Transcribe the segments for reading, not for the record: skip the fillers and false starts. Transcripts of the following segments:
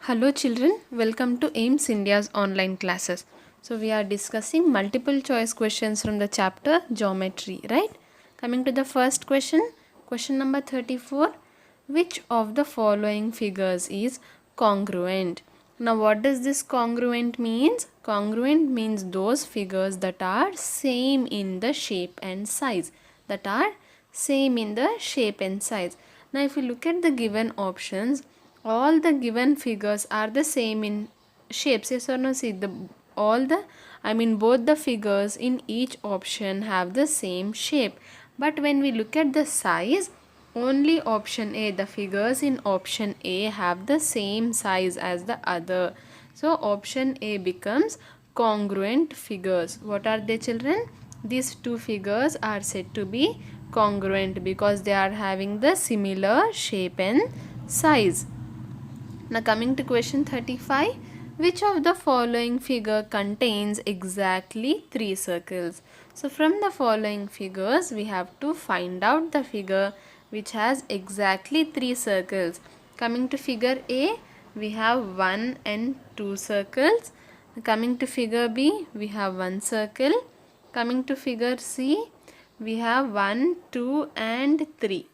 Hello children, welcome to AIMS India's online classes. So we are discussing multiple choice questions from the chapter Geometry, right? Coming to the first question, question number 34. Which of the following figures is congruent? Now what does this congruent means? Congruent means those figures that are same in the shape and size. That are same in the shape and size. Now if you look at the given options, all the given figures are the same in shapes. Yes or no? See, both the figures in each option have the same shape. But when we look at the size, only option A, the figures in option A have the same size as the other. So option A becomes congruent figures. What are they, children? These two figures are said to be congruent because they are having the similar shape and size. Now coming to question 35, which of the following figure contains exactly 3 circles? So from the following figures, we have to find out the figure which has exactly 3 circles. Coming to figure A, we have 1 and 2 circles. Coming to figure B, we have 1 circle. Coming to figure C, we have 1, 2 and 3.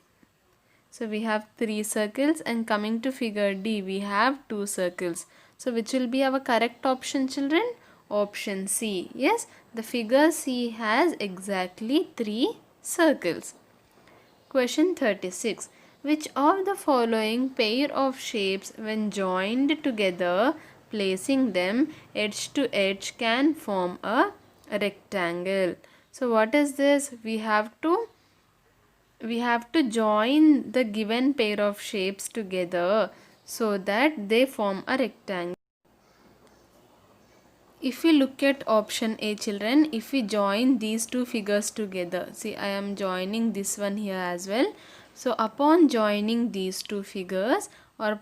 So we have 3 circles, and coming to figure D, we have 2 circles. So which will be our correct option, children? Option C. Yes, the figure C has exactly 3 circles. Question 36. Which of the following pair of shapes when joined together, placing them edge to edge, can form a rectangle? So what is this? We have to join the given pair of shapes together so that they form a rectangle. If we look at option A, children, if we join these two figures together, see, I am joining this one here as well. So upon joining these two figures or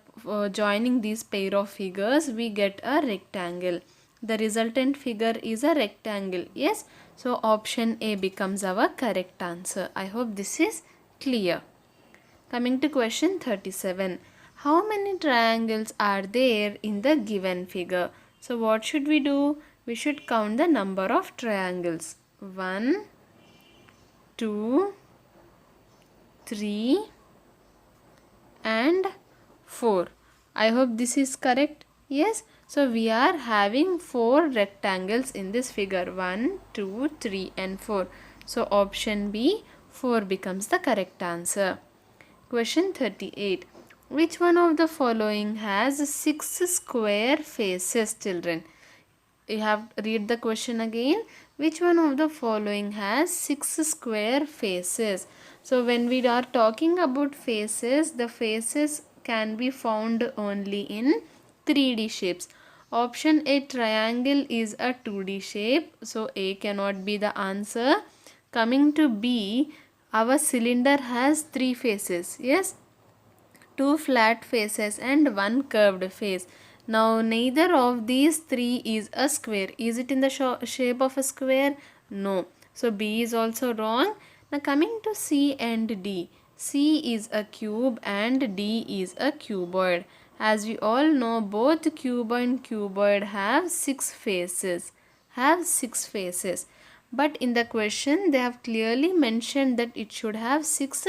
joining this pair of figures, we get a rectangle. The resultant figure is a rectangle. Yes, so option A becomes our correct answer. I hope this is clear. Coming to question 37. How many triangles are there in the given figure? So what should we do? We should count the number of triangles. 1, 2, 3 and 4. I hope this is correct. Yes. So we are having 4 rectangles in this figure. 1, 2, 3 and 4. So option B, 4 becomes the correct answer. Question 38. Which one of the following has 6 square faces, children? You have to read the question again. Which one of the following has 6 square faces? So when we are talking about faces, the faces can be found only in 3D shapes. Option A, triangle, is a 2D shape. So A cannot be the answer. Coming to B, our cylinder has 3 faces. Yes, 2 flat faces and 1 curved face. Now neither of these 3 is a square. Is it in the shape of a square? No. So B is also wrong. Now coming to C and D. C is a cube and D is a cuboid. As we all know, both cuboid and cuboid have 6 faces. But in the question they have clearly mentioned that it should have 6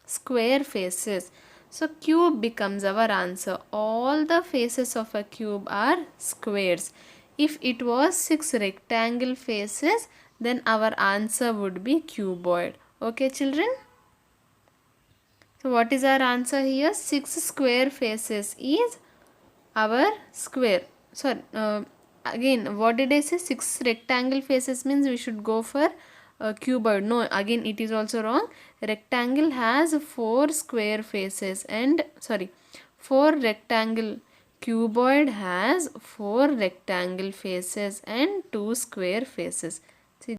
square faces. So cube becomes our answer. All the faces of a cube are squares. If it was 6 rectangle faces, then our answer would be cuboid. Okay, children? So what is our answer here? 6 square faces is our square. Sorry, again, what did I say? 6 rectangle faces means we should go for cuboid. No, again it is also wrong. Rectangle has 4 square faces and 4 rectangle. Cuboid has 4 rectangle faces and 2 square faces. See,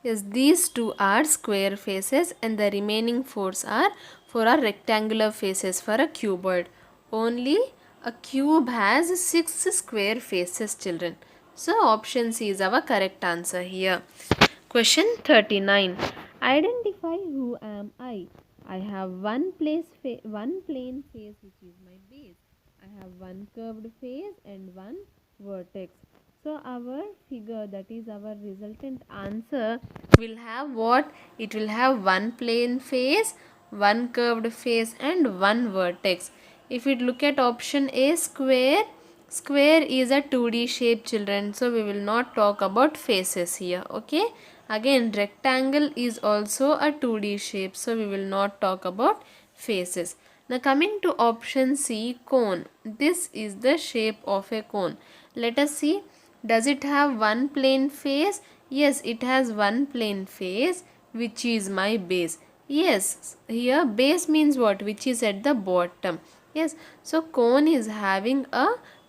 yes, these two are square faces and the remaining 4 are rectangular faces for a cuboid. Only a cube has 6 square faces, children. So option C is our correct answer here. Question 39. Identify who am I. I have one plane face which is my base. I have one curved face and one vertex. So our figure, that is our resultant answer, will have what? It will have one plane face, one curved face and one vertex. If we look at option A, square, square is a 2D shape, children, so we will not talk about faces here. Okay, again rectangle is also a 2D shape, so we will not talk about faces. Now coming to option C, cone. This is the shape of a cone. Let us see, does it have one plane face? Yes, it has one plane face, which is my base. Yes, here base means what? Which is at the bottom. Yes, so cone is having a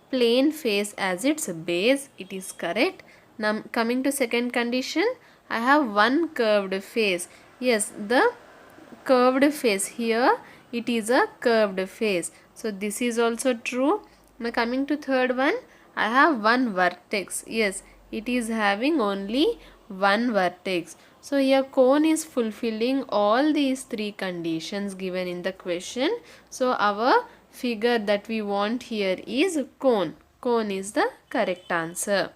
plane face as its base. It is correct. Now coming to second condition, I have one curved face. Yes, the curved face, here it is a curved face, so this is also true. Now coming to third one, I have one vertex. Yes, it is having only one vertex. So here cone is fulfilling all these three conditions given in the question. So our figure that we want here is cone. Cone is the correct answer.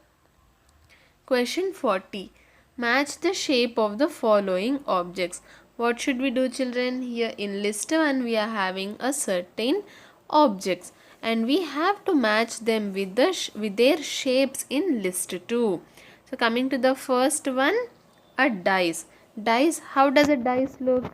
Question 40. Match the shape of the following objects. What should we do, children? Here in list 1 we are having a certain objects and we have to match them with their shapes in list 2. So coming to the first one, a dice. Dice, how does a dice look?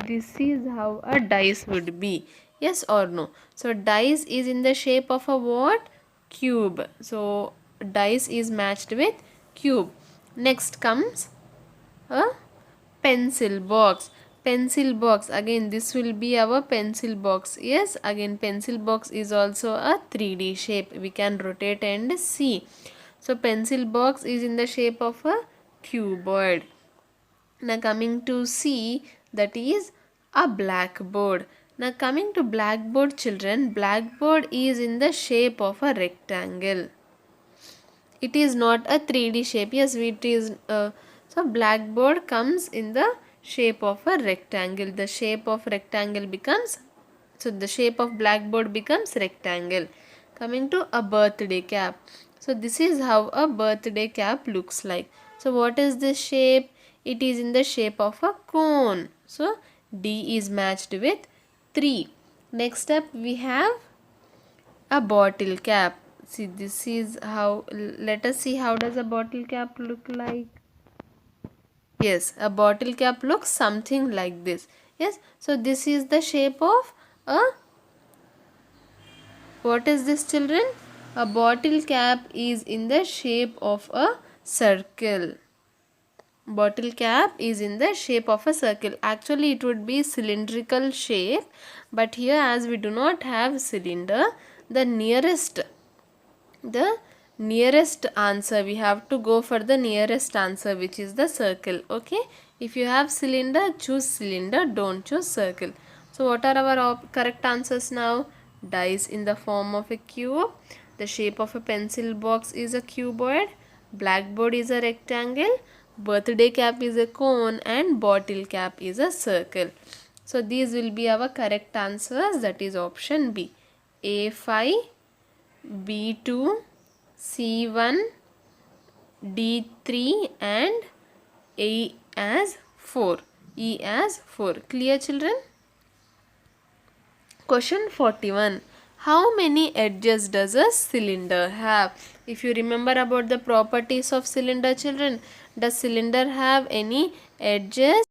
This is how a dice would be. Yes or no? So dice is in the shape of a what? Cube. So dice is matched with cube. Next comes a pencil box. Pencil box, again this will be our pencil box. Yes, again pencil box is also a 3D shape. We can rotate and see. So pencil box is in the shape of a cuboid. Now coming to C, that is a blackboard. Now coming to blackboard, children, blackboard is in the shape of a rectangle. It is not a 3D shape. Yes, it is. So blackboard comes in the shape of a rectangle. The shape of rectangle becomes, so the shape of blackboard becomes rectangle. Coming to a birthday cap. So this is how a birthday cap looks like. So what is this shape? It is in the shape of a cone. So D is matched with 3. Next up we have a bottle cap. See, this is how, let us see how does a bottle cap look like. Yes, a bottle cap looks something like this. Yes, so this is the shape of a, what is this, children? A bottle cap is in the shape of a circle. Bottle cap is in the shape of a circle. Actually it would be cylindrical shape, but here as we do not have cylinder, the nearest answer, we have to go for the nearest answer, which is the circle. Okay, if you have cylinder, choose cylinder, don't choose circle. So what are our correct answers now? Dice in the form of a cube, the shape of a pencil box is a cuboid, blackboard is a rectangle, birthday cap is a cone, and bottle cap is a circle. So these will be our correct answers, that is option B. A5, B2, C1, D3 and E as 4. E as 4. Clear, children? Question 41. How many edges does a cylinder have? If you remember about the properties of cylinder, children, does cylinder have any edges?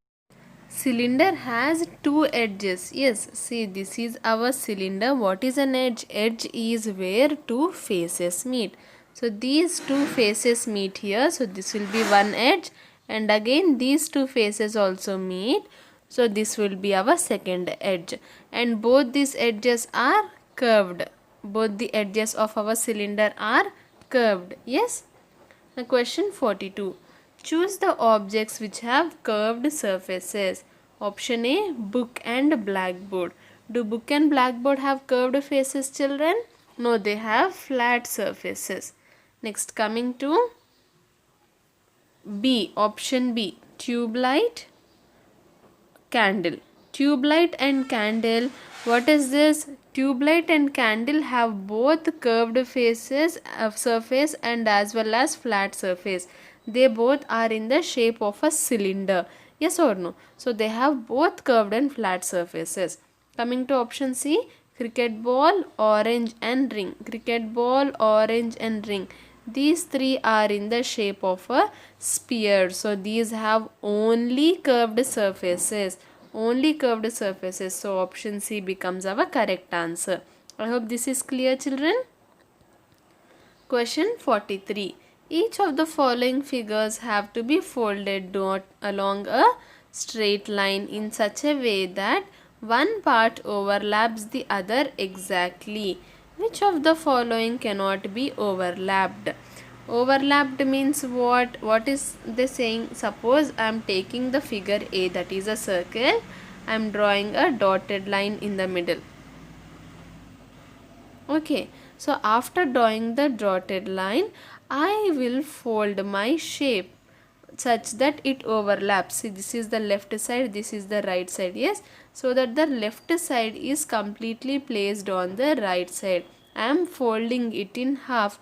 Cylinder has two edges. Yes, see, this is our cylinder. What is an edge? Edge is where two faces meet. So these two faces meet here. So this will be one edge, and again these two faces also meet. So this will be our second edge, and both these edges are curved. Both the edges of our cylinder are curved. Yes. Now question 42. Choose the objects which have curved surfaces. Option A, book and blackboard. Do book and blackboard have curved faces, children? No, they have flat surfaces. Next, coming to B, option B, tube light, candle. Tube light and candle. What is this? Tube light and candle have both curved faces of surface and as well as flat surface. They both are in the shape of a cylinder. Yes or no? So they have both curved and flat surfaces. Coming to option C, cricket ball, orange and ring. Cricket ball, orange and ring. These three are in the shape of a sphere. So these have only curved surfaces. Only curved surfaces. So option C becomes our correct answer. I hope this is clear, children. Question 43. Each of the following figures have to be folded not along a straight line in such a way that one part overlaps the other exactly. Which of the following cannot be overlapped? Overlapped means what? What is they saying? Suppose I am taking the figure A, that is a circle. I am drawing a dotted line in the middle. Okay, so after drawing the dotted line, I will fold my shape such that it overlaps. See, this is the left side, this is the right side. Yes, so that the left side is completely placed on the right side. I am folding it in half.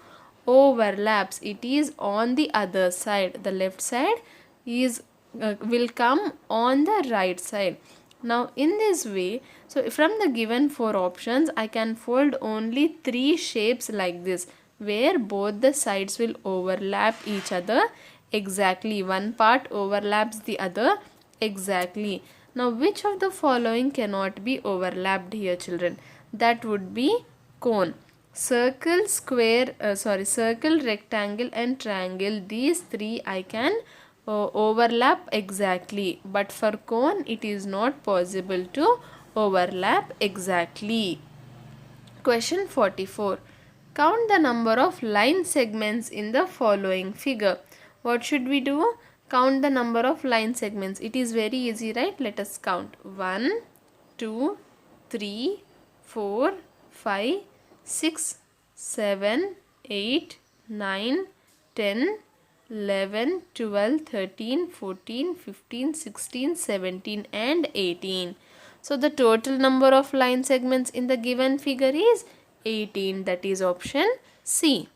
Overlaps, it is on the other side. The left side is will come on the right side. Now in this way, so from the given 4 options, I can fold only 3 shapes like this, where both the sides will overlap each other exactly. One part overlaps the other exactly. Now which of the following cannot be overlapped here, children? That would be cone. Circle, square, circle, rectangle and triangle. These three I can overlap exactly, but for cone it is not possible to overlap exactly. Question 44. Count the number of line segments in the following figure. What should we do? Count the number of line segments. It is very easy, right? Let us count. 1, 2, 3, 4, 5, 6, 7, 8, 9, 10, 11, 12, 13, 14, 15, 16, 17 and 18. So the total number of line segments in the given figure is 18. That is option C.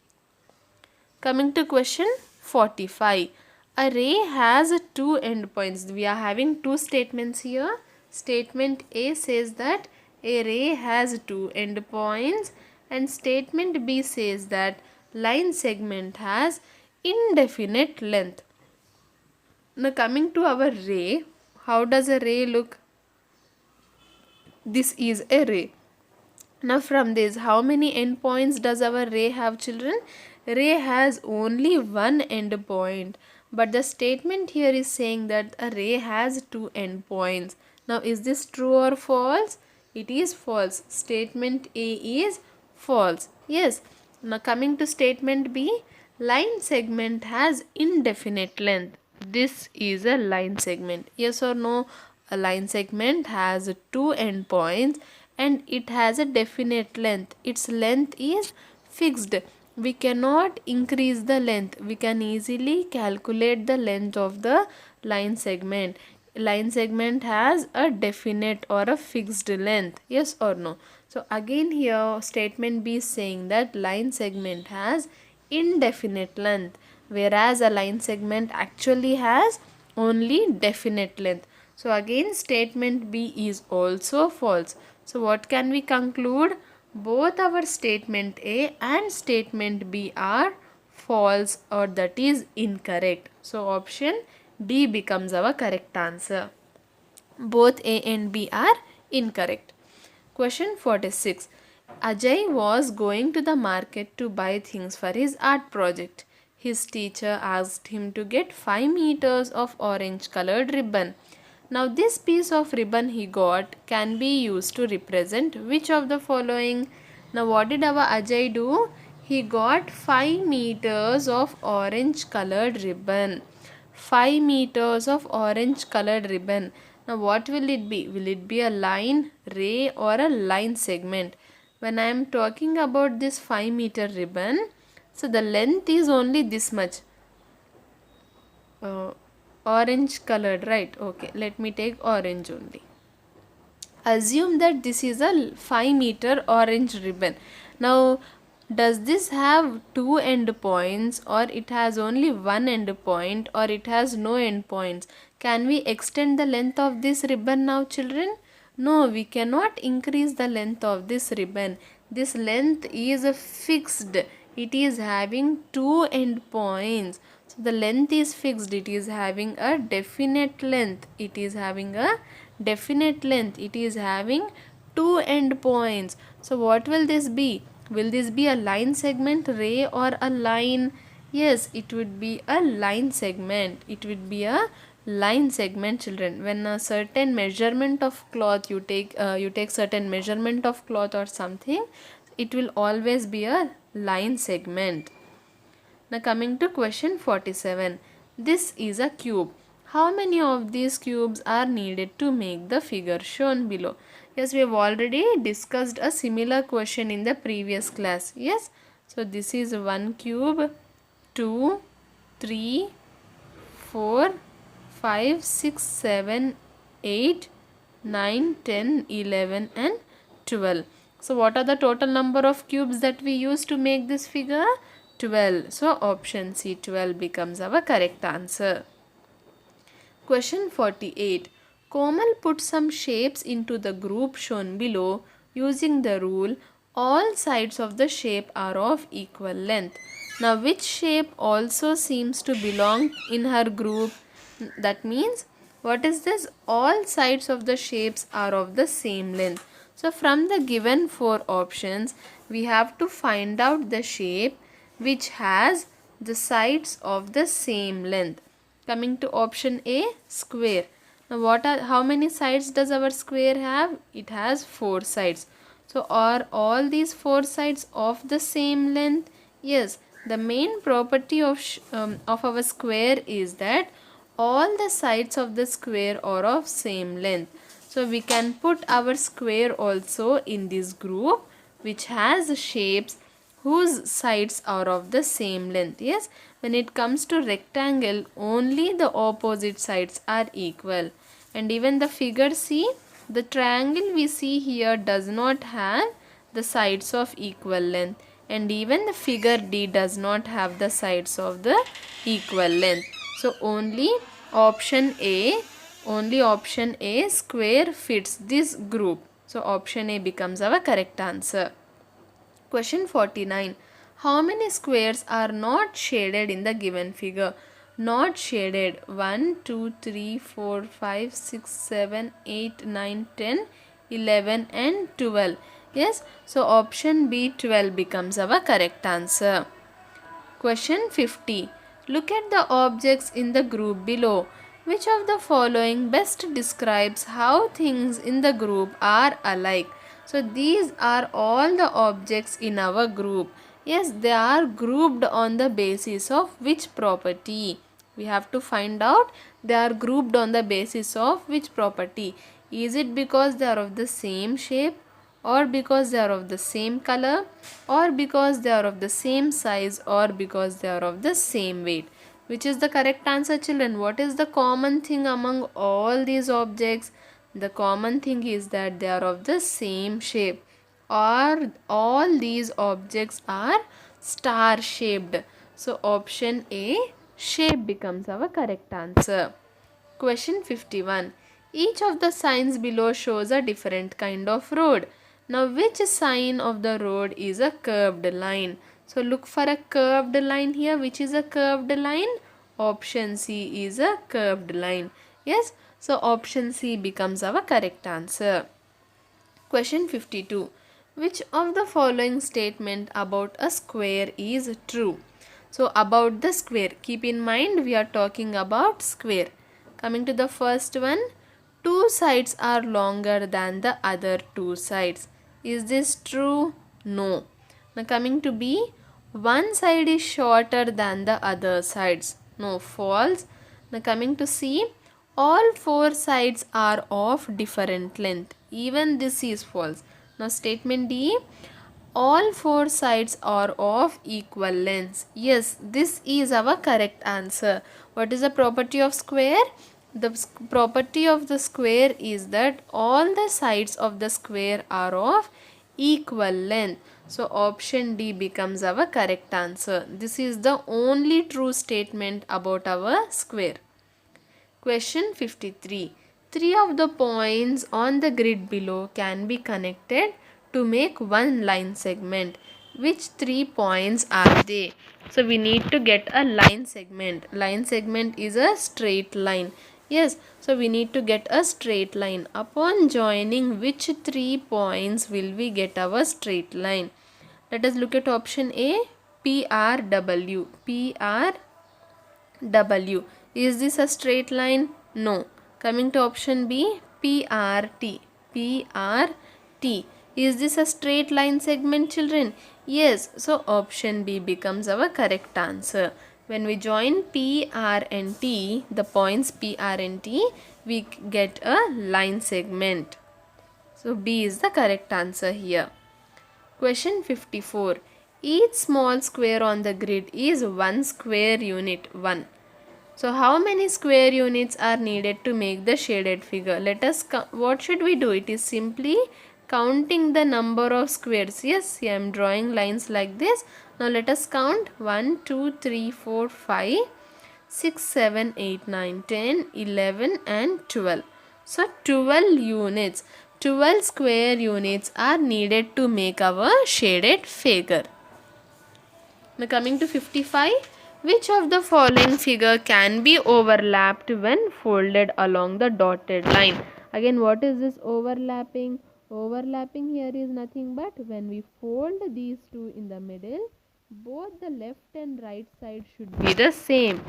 Coming to question 45. A ray has two endpoints. We are having two statements here. Statement A says that a ray has two endpoints, and statement B says that line segment has indefinite length. Now coming to our ray, how does a ray look? This is a ray. Now from this, how many endpoints does our ray have, children? Ray has only one endpoint, but the statement here is saying that a ray has two endpoints. Now is this true or false? It is false. Statement A is false. Yes. Now coming to statement B, line segment has indefinite length. This is a line segment. Yes or no? A line segment has two endpoints and it has a definite length. Its length is fixed. We cannot increase the length. We can easily calculate the length of the line segment. Line segment has a definite or a fixed length. Yes or no? So again here statement B is saying that line segment has indefinite length, whereas a line segment actually has only definite length. So again statement B is also false. So what can we conclude? Both our statement A and statement B are false, or that is incorrect. So option D becomes our correct answer. Both A and B are incorrect. Question 46. Ajay was going to the market to buy things for his art project. His teacher asked him to get 5 meters of orange colored ribbon. Now this piece of ribbon he got can be used to represent which of the following? Now what did our Ajay do? He got 5 meters of orange colored ribbon. 5 meters of orange colored ribbon. Now what will it be? Will it be a line, ray or a line segment? When I am talking about this 5 meter ribbon, so the length is only this much. Orange colored, right? Okay, let me take orange only. Assume that this is a 5-meter orange ribbon. Now, does this have two end points, or it has only one end point, or it has no end points? Can we extend the length of this ribbon now, children? No, we cannot increase the length of this ribbon. This length is fixed. It is having two end points. So the length is fixed. It is having a definite length. It is having a definite length. It is having two end points. So what will this be? Will this be a line segment, ray, or a line? Yes, it would be a line segment. It would be a line segment, children. When a certain measurement of cloth you take certain measurement of cloth or something, it will always be a line segment. Now coming to question 47. This is a cube. How many of these cubes are needed to make the figure shown below? Yes, we have already discussed a similar question in the previous class. Yes. So this is 1 cube, 2, 3, 4, 5, 6, 7, 8, 9, 10, 11 and 12. So what are the total number of cubes that we use to make this figure? 12. So option C, 12 becomes our correct answer. Question 48. Komal put some shapes into the group shown below using the rule all sides of the shape are of equal length. Now which shape also seems to belong in her group? That means, what is this? All sides of the shapes are of the same length. So from the given 4 options, we have to find out the shape which has the sides of the same length. Coming to option A, square. Now how many sides does our square have? It has 4 sides. So are all these 4 sides of the same length? Yes. The main property of our square is that all the sides of the square are of same length. So we can put our square also in this group which has shapes whose sides are of the same length. Yes, when it comes to rectangle, only the opposite sides are equal. And even the figure C, the triangle we see here does not have the sides of equal length. And even the figure D does not have the sides of the equal length. So only option A square fits this group. So option A becomes our correct answer. Question 49. How many squares are not shaded in the given figure? Not shaded. 1, 2, 3, 4, 5, 6, 7, 8, 9, 10, 11 and 12. Yes, so option B, 12 becomes our correct answer. Question 50. Look at the objects in the group below. Which of the following best describes how things in the group are alike? So these are all the objects in our group. Yes, they are grouped on the basis of which property? We have to find out they are grouped on the basis of which property. Is it because they are of the same shape, or because they are of the same color, or because they are of the same size, or because they are of the same weight? Which is the correct answer, children? What is the common thing among all these objects? The common thing is that they are of the same shape, or all these objects are star shaped. So option A, shape, becomes our correct answer. Question 51. Each of the signs below shows a different kind of road. Now which sign of the road is a curved line? So look for a curved line here. Which is a curved line? Option C is a curved line. Yes, so option C becomes our correct answer. Question 52. Which of the following statement about a square is true? So about the square, keep in mind we are talking about square. Coming to the first one, two sides are longer than the other two sides. Is this true? No. Now coming to B, one side is shorter than the other sides. No, false. Now coming to C, all four sides are of different length. Even this is false. Now statement D, all four sides are of equal length. Yes, this is our correct answer. What is the property of square? the property of the square is that all the sides of the square are of equal length. So option D becomes our correct answer. This is the only true statement about our square. Question 53. Three of the points on the grid below can be connected to make one line segment. Which three points are they? So we need to get a line segment. Line segment is a straight line. Yes, so we need to get a straight line. Upon joining which three points will we get our straight line? Let us look at option A, PRW. PRW. Is this a straight line? No. Coming to option B, PRT. PRT. Is this a straight line segment, children? Yes. So option B becomes our correct answer. When we join P, R and T, the points P, R and T, we get a line segment. So B is the correct answer here. Question 54. Each small square on the grid is one square unit 1. So how many square units are needed to make the shaded figure? Let us what should we do? It is simply counting the number of squares. Yes, I am drawing lines like this. Now let us count 1, 2, 3, 4, 5, 6, 7, 8, 9, 10, 11 and 12. So 12 units. 12 square units are needed to make our shaded figure. Now coming to 55. Which of the following figure can be overlapped when folded along the dotted line? Again, what is this overlapping? Overlapping here is nothing but when we fold these two in the middle, both the left and right side should be the same.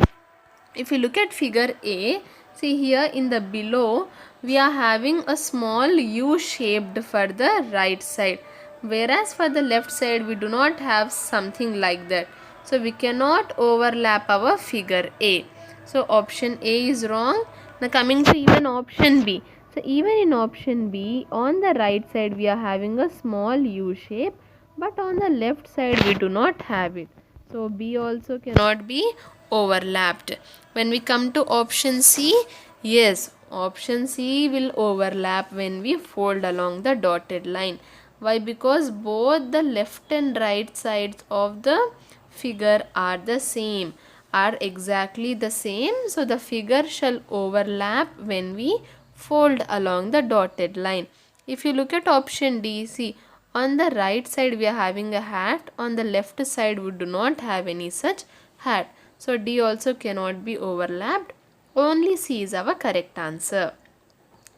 If you look at figure A, see here in the below, we are having a small U shaped for the right side. Whereas for the left side, we do not have something like that. So we cannot overlap our figure A. So option A is wrong. Now coming to even option B. So even in option B, on the right side we are having a small U shape, but on the left side we do not have it. So B also cannot be overlapped. When we come to option C, yes, option C will overlap when we fold along the dotted line. Why? Because both the left and right sides of the figure are the same, are exactly the same. So the figure shall overlap when we fold along the dotted line. If you look at option D, see, on the right side we are having a hat, on the left side we do not have any such hat. So D also cannot be overlapped. Only C is our correct answer.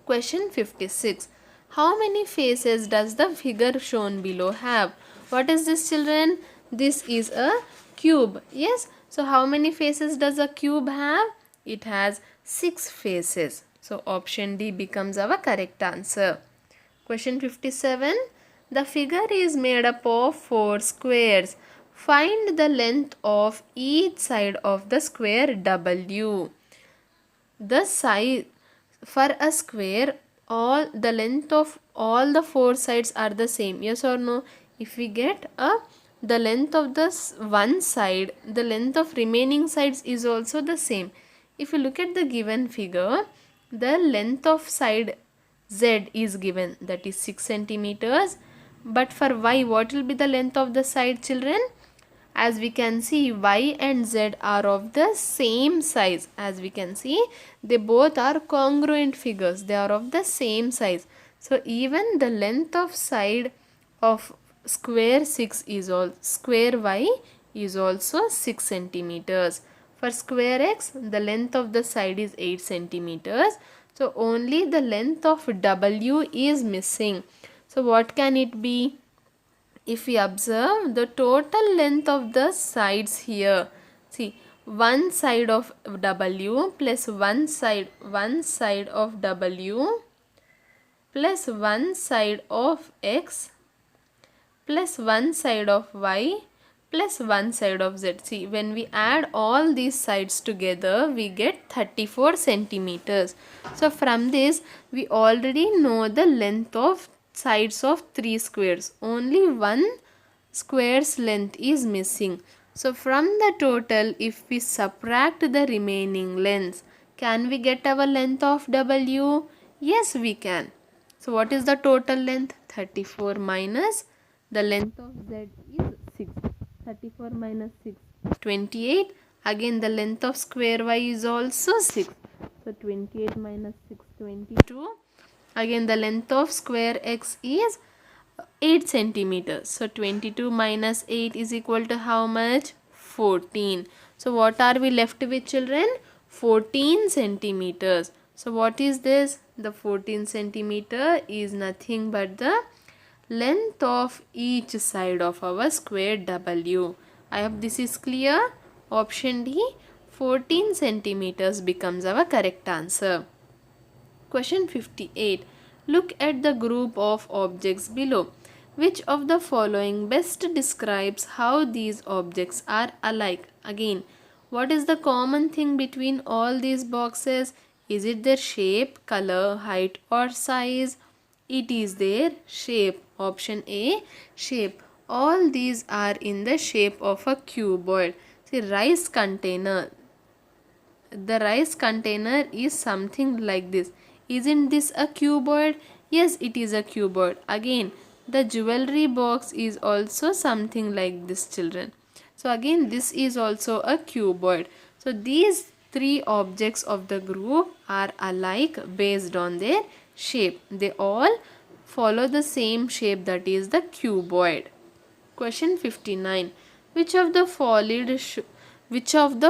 Question 56. How many faces does the figure shown below have? What is this, children? This is a cube. Yes. So how many faces does a cube have? It has 6 faces. So option D becomes our correct answer. Question 57. The figure is made up of 4 squares. Find the length of each side of the square W. The size for a square, all the length of all the 4 sides are the same. Yes or no? If we get the length of this one side, the length of remaining sides is also the same. If you look at the given figure, the length of side Z is given, that is 6 centimeters. But for Y, what will be the length of the side, children? As we can see, Y and Z are of the same size. As we can see, they both are congruent figures. They are of the same size. So even the length of side of square 6 is all square Y is also 6 centimeters. For square X, the length of the side is 8 centimeters. So only the length of W is missing. So what can it be? If we observe the total length of the sides here, see, one side of W plus one side of W plus one side of X plus one side of Y plus one side of Z. See, when we add all these sides together, we get 34 centimeters. So from this, we already know the length of sides of 3 squares. Only one square's length is missing. So from the total, if we subtract the remaining lengths, Can we get our length of W? Yes, we can. So what is the total length? 34 minus the length of Z is 6. 34 minus 6, 28. Again the length of square Y is also 6. So 28 minus 6, 22. Again the length of square X is 8 centimeters. So 22 minus 8 is equal to how much? 14. So what are we left with, children? 14 centimeters. So what is this? The 14 centimeter is nothing but the length of each side of our square W. I hope this is clear. Option D, 14 centimeters becomes our correct answer. Question 58. Look at the group of objects below. Which of the following best describes how these objects are alike? Again, what is the common thing between all these boxes? Is it their shape, color, height or size? It is their shape. Option A, shape. All these are in the shape of a cuboid. See, rice container. The rice container is something like this. Isn't this a cuboid? Yes, it is a cuboid. Again, the jewelry box is also something like this, children. So again, this is also a cuboid. So these three objects of the group are alike based on their shape. They all follow the same shape, that is the cuboid. Question 59. Which of the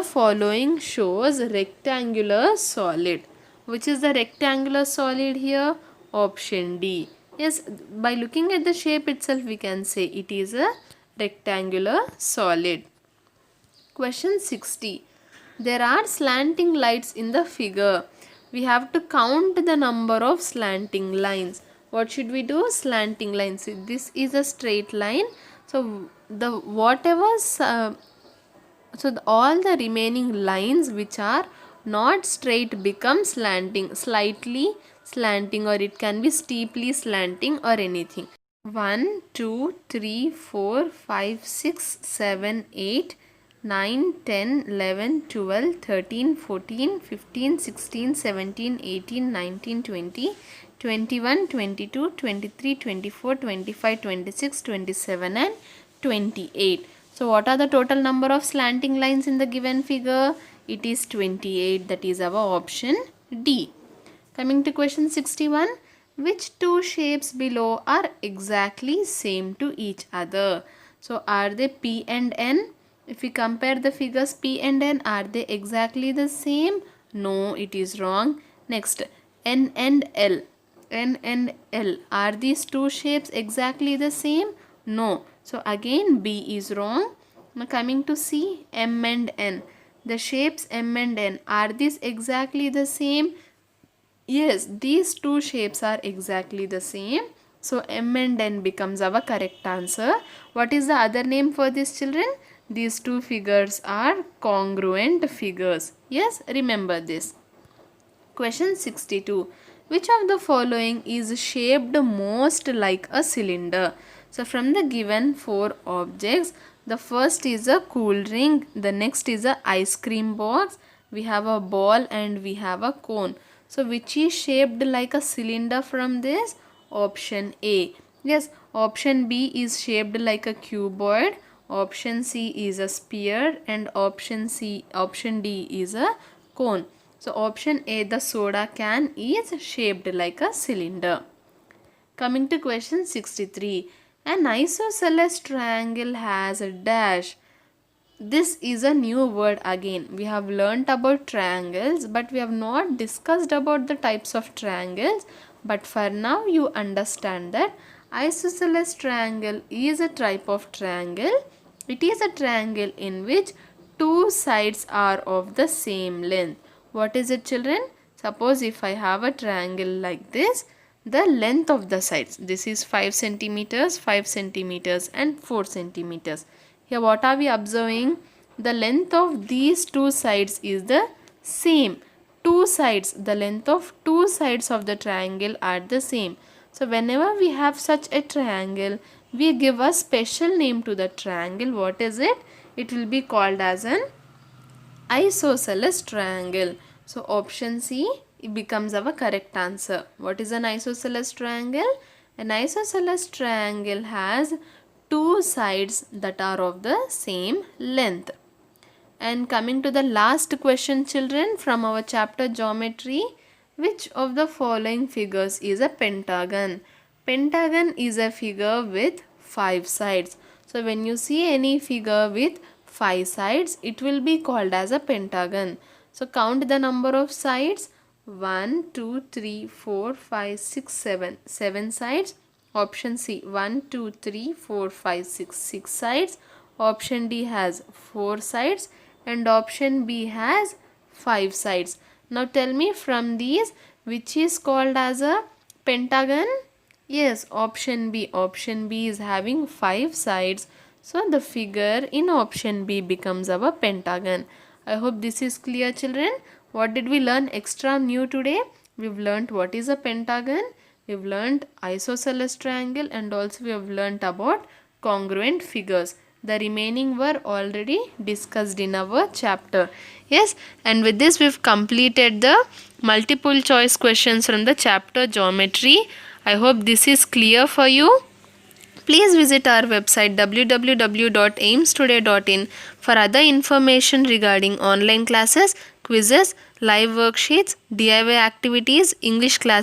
following shows rectangular solid? Which is the rectangular solid here? Option D. Yes, by looking at the shape itself we can say it is a rectangular solid. Question 60. There are slanting lights in the figure. We have to count the number of slanting lines. What should we do? Slanting lines. This is a straight line. So all the remaining lines which are not straight become slanting, slightly slanting, or it can be steeply slanting or anything. 1, 2, 3, 4, 5, 6, 7, 8, 9, 10, 11, 12, 13, 14, 15, 16, 17, 18, 19, 20, 21, 22, 23, 24, 25, 26, 27 and 28. So what are the total number of slanting lines in the given figure? It is 28. That is our option D. Coming to question 61. Which two shapes below are exactly same to each other? So are they P and N? If we compare the figures P and N, are they exactly the same? No, it is wrong. Next, N and L. N and L. Are these two shapes exactly the same? No. So again B is wrong. Now coming to C, M and N. The shapes M and N, are these exactly the same? Yes, these two shapes are exactly the same. So M and N becomes our correct answer. What is the other name for these children? These two figures are congruent figures. Yes, remember this. Question 62. Which of the following is shaped most like a cylinder? So from the given four objects, the first is a cool drink, the next is a ice cream box, we have a ball and we have a cone. So which is shaped like a cylinder from this? Option A. Yes, option B is shaped like a cuboid, option C is a sphere and option D is a cone. So option A, the soda can, is shaped like a cylinder. Coming to question 63. An isosceles triangle has a dash. This is a new word again. We have learnt about triangles, but we have not discussed about the types of triangles. But for now you understand that isosceles triangle is a type of triangle. It is a triangle in which two sides are of the same length. What is it, children? Suppose if I have a triangle like this, the length of the sides, this is 5 centimeters, 5 centimeters and 4 centimeters. Here what are we observing? The length of these two sides is the same. Two sides, the length of two sides of the triangle are the same. So whenever we have such a triangle, we give a special name to the triangle. What is it? It will be called as an isosceles triangle. So option C it becomes our correct answer. What is an isosceles triangle? An isosceles triangle has two sides that are of the same length. And coming to the last question, children, from our chapter geometry, which of the following figures is a pentagon? Pentagon is a figure with 5 sides. So when you see any figure with 5 sides, it will be called as a pentagon. So count the number of sides. 1, 2, 3, 4, 5, 6, 7. 7 sides. Option C 1, 2, 3, 4, 5, 6. 6 sides. Option D has 4 sides and option B has 5 sides. Now tell me from these which is called as a pentagon? Yes, option B. Option B is having 5 sides. So the figure in option B becomes our pentagon. I hope this is clear, children. What did we learn extra new today? We've learnt what is a pentagon. We've learnt isosceles triangle and also we have learnt about congruent figures. The remaining were already discussed in our chapter. Yes, and with this we've completed the multiple choice questions from the chapter geometry. I hope this is clear for you. Please visit our website www.aimstoday.in for other information regarding online classes, quizzes, live worksheets, DIY activities, English classes.